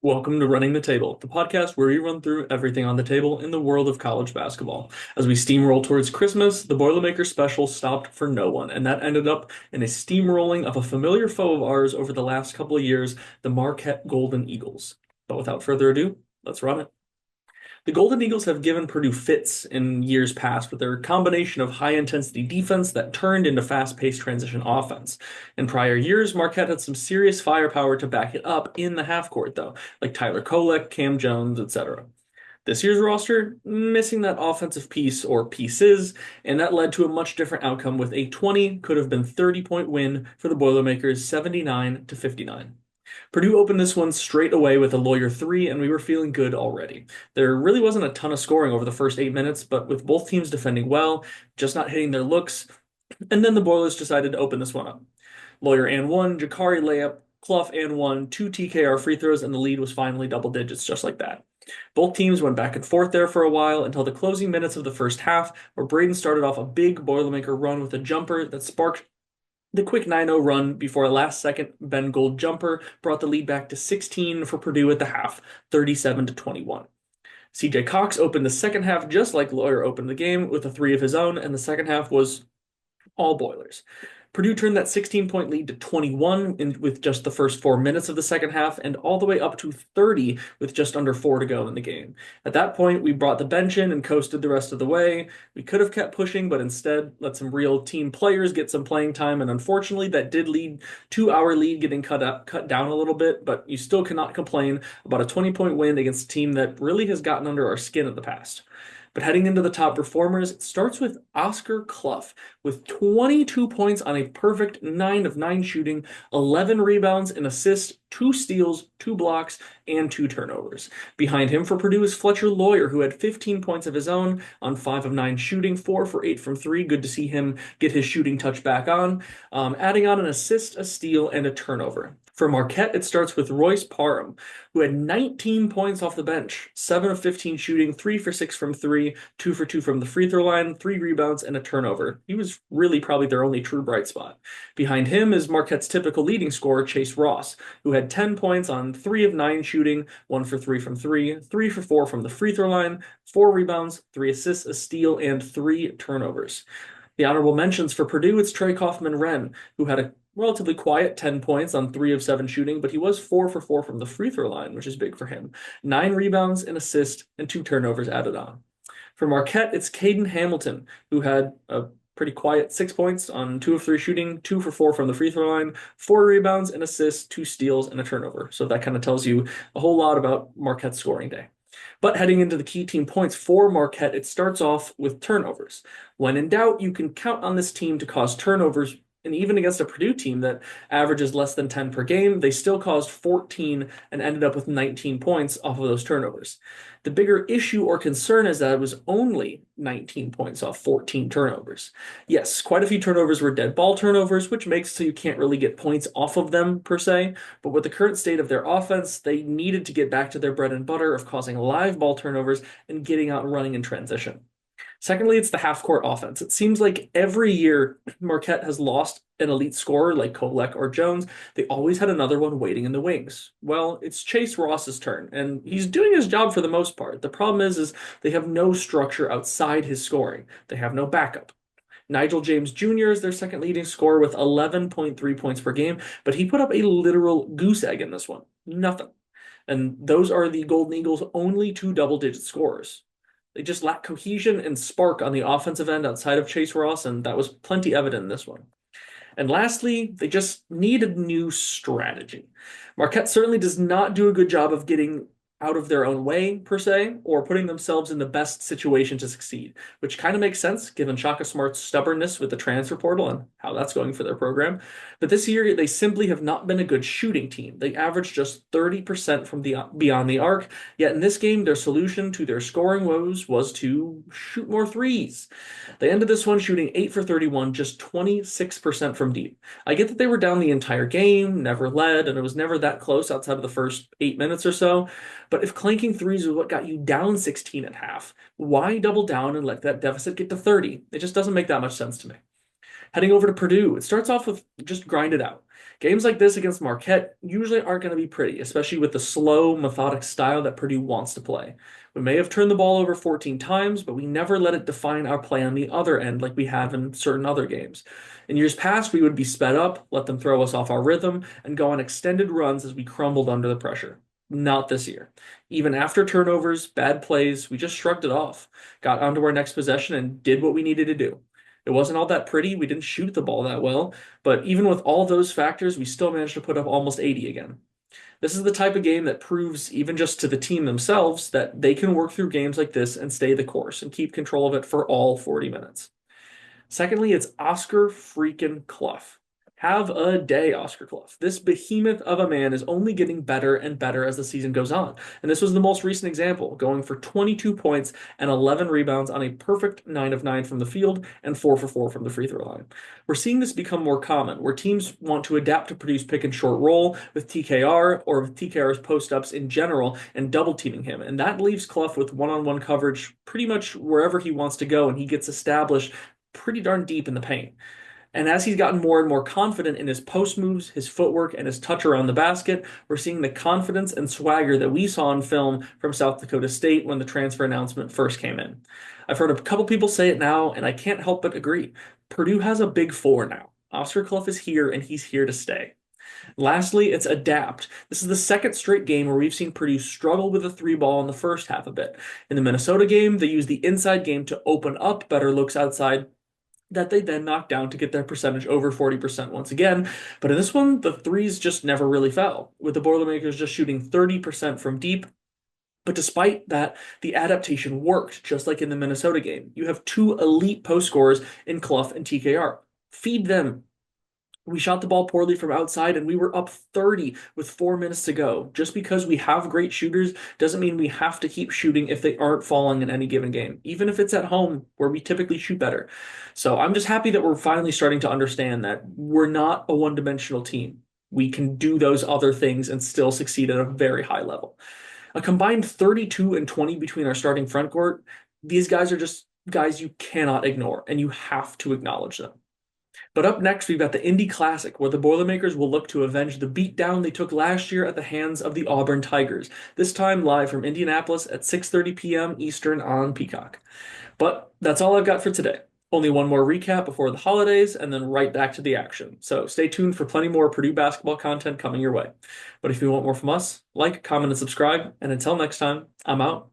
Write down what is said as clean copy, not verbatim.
Welcome to Running the Table, the podcast where we run through everything on the table in the world of college basketball. As we steamroll towards Christmas, the Boilermakers special stopped for no one, and that ended up in a steamrolling of a familiar foe of ours over the last couple of years, the Marquette Golden Eagles. But without further ado, let's run it. The Golden Eagles have given Purdue fits in years past with their combination of high intensity defense that turned into fast paced transition offense. In prior years, Marquette had some serious firepower to back it up in the half court, though, like Tyler Kolek, Cam Jones, etc. This year's roster, missing that offensive piece or pieces, and that led to a much different outcome with a 20 could have been 30-point win for the Boilermakers 79 to 59. Purdue opened this one straight away with a lawyer three, and we were feeling good already. There really wasn't a ton of scoring over the first 8 minutes, but with both teams defending well, just not hitting their looks, and then the Boilers decided to open this one up. Lawyer and one, Jakari layup, Clough and one, two TKR free throws, and the lead was finally double digits just like that. Both teams went back and forth there for a while until the closing minutes of the first half, where Braden started off a big Boilermaker run with a jumper that sparked the quick 9-0 run before a last-second Ben Gold jumper brought the lead back to 16 for Purdue at the half, 37 to 21. CJ Cox opened the second half just like Lawyer opened the game with a three of his own, and the second half was all Boilers. Purdue turned that 16-point lead to 21 with just the first 4 minutes of the second half and all the way up to 30 with just under four to go in the game. At that point, we brought the bench in and coasted the rest of the way. We could have kept pushing, but instead let some real team players get some playing time, and unfortunately, that did lead to our lead getting cut down a little bit, but you still cannot complain about a 20-point win against a team that really has gotten under our skin in the past. But heading into the top performers, it starts with Oscar Clough with 22 points on a perfect 9 of 9 shooting, 11 rebounds, an assist, two steals, two blocks, and two turnovers. Behind him for Purdue is Fletcher Lawyer, who had 15 points of his own on 5 of 9 shooting, 4 for 8 from 3. Good to see him get his shooting touch back on, adding on an assist, a steal, and a turnover. For Marquette, it starts with Royce Parham, who had 19 points off the bench, 7 of 15 shooting, 3 for 6 from 3, 2 for 2 from the free throw line, 3 rebounds, and a turnover. He was really probably their only true bright spot. Behind him is Marquette's typical leading scorer, Chase Ross, who had 10 points on 3 of 9 shooting, 1 for 3 from 3, 3 for 4 from the free throw line, 4 rebounds, 3 assists, a steal, and 3 turnovers. The honorable mentions for Purdue, it's Trey Kaufman-Renn, who had a relatively quiet 10 points on 3 of 7 shooting, but he was 4 for 4 from the free throw line, which is big for him. 9 rebounds, an assist, and 2 turnovers added on. For Marquette, it's Caden Hamilton, who had a pretty quiet 6 points on 2 of 3 shooting, 2 for 4 from the free throw line, 4 rebounds, an assist, 2 steals, and a turnover. So that kind of tells you a whole lot about Marquette's scoring day. But heading into the key team points for Marquette, it starts off with turnovers. When in doubt, you can count on this team to cause turnovers. And even against a Purdue team that averages less than 10 per game, they still caused 14 and ended up with 19 points off of those turnovers. The bigger issue or concern is that it was only 19 points off 14 turnovers. Yes, quite a few turnovers were dead ball turnovers, which makes so you can't really get points off of them per se. But with the current state of their offense, they needed to get back to their bread and butter of causing live ball turnovers and getting out and running in transition. Secondly, it's the half-court offense. It seems like every year Marquette has lost an elite scorer like Kolek or Jones. They always had another one waiting in the wings. Well, it's Chase Ross's turn, and he's doing his job for the most part. The problem is they have no structure outside his scoring. They have no backup. Nigel James Jr. is their second leading scorer with 11.3 points per game, but he put up a literal goose egg in this one. Nothing. And those are the Golden Eagles' only two double-digit scorers. They just lack cohesion and spark on the offensive end outside of Chase Ross, and that was plenty evident in this one. And lastly, they just need a new strategy. Marquette certainly does not do a good job of getting out of their own way, per se, or putting themselves in the best situation to succeed, which kind of makes sense given Shaka Smart's stubbornness with the transfer portal and how that's going for their program. But this year, they simply have not been a good shooting team. They averaged just 30% from the beyond the arc, yet in this game, their solution to their scoring woes was to shoot more threes. They ended this one shooting 8 for 31, just 26% from deep. I get that they were down the entire game, never led, and it was never that close outside of the first 8 minutes or so. But if clanking threes was what got you down 16 at half, why double down and let that deficit get to 30? It just doesn't make that much sense to me. Heading over to Purdue, it starts off with just grind it out. Games like this against Marquette usually aren't going to be pretty, especially with the slow, methodic style that Purdue wants to play. We may have turned the ball over 14 times, but we never let it define our play on the other end like we have in certain other games. In years past, we would be sped up, let them throw us off our rhythm, and go on extended runs as we crumbled under the pressure. Not this year. Even after turnovers, bad plays, we just shrugged it off, got onto our next possession, and did what we needed to do. It wasn't all that pretty. We didn't shoot the ball that well, but even with all those factors, we still managed to put up almost 80 again. This is the type of game that proves, even just to the team themselves, that they can work through games like this and stay the course and keep control of it for all 40 minutes. Secondly, it's Oscar freaking Clough. Have a day, Oscar Clough. This behemoth of a man is only getting better and better as the season goes on. And this was the most recent example, going for 22 points and 11 rebounds on a perfect 9 of 9 from the field and 4 for 4 from the free throw line. We're seeing this become more common, where teams want to adapt to Purdue's pick and short roll with TKR or with TKR's post ups in general and double teaming him. And that leaves Clough with one on one coverage pretty much wherever he wants to go, and he gets established pretty darn deep in the paint. And as he's gotten more and more confident in his post moves, his footwork, and his touch around the basket, we're seeing the confidence and swagger that we saw in film from South Dakota State when the transfer announcement first came in. I've heard a couple people say it now, and I can't help but agree. Purdue has a big four now. Oscar Clough is here, and he's here to stay. Lastly, it's adapt. This is the second straight game where we've seen Purdue struggle with the three ball in the first half a bit. In the Minnesota game, they used the inside game to open up better looks outside that they then knocked down to get their percentage over 40% once again. But in this one, the threes just never really fell, with the Boilermakers just shooting 30% from deep. But despite that, the adaptation worked, just like in the Minnesota game. You have two elite post scorers in Clough and TKR. Feed them. We shot the ball poorly from outside and we were up 30 with 4 minutes to go. Just because we have great shooters doesn't mean we have to keep shooting if they aren't falling in any given game, even if it's at home where we typically shoot better. So I'm just happy that we're finally starting to understand that we're not a one-dimensional team. We can do those other things and still succeed at a very high level. A combined 32 and 20 between our starting front court, these guys are just guys you cannot ignore, and you have to acknowledge them. But up next, we've got the Indy Classic, where the Boilermakers will look to avenge the beatdown they took last year at the hands of the Auburn Tigers, this time live from Indianapolis at 6:30 p.m. Eastern on Peacock. But that's all I've got for today. Only one more recap before the holidays, and then right back to the action. So stay tuned for plenty more Purdue basketball content coming your way. But if you want more from us, like, comment, and subscribe. And until next time, I'm out.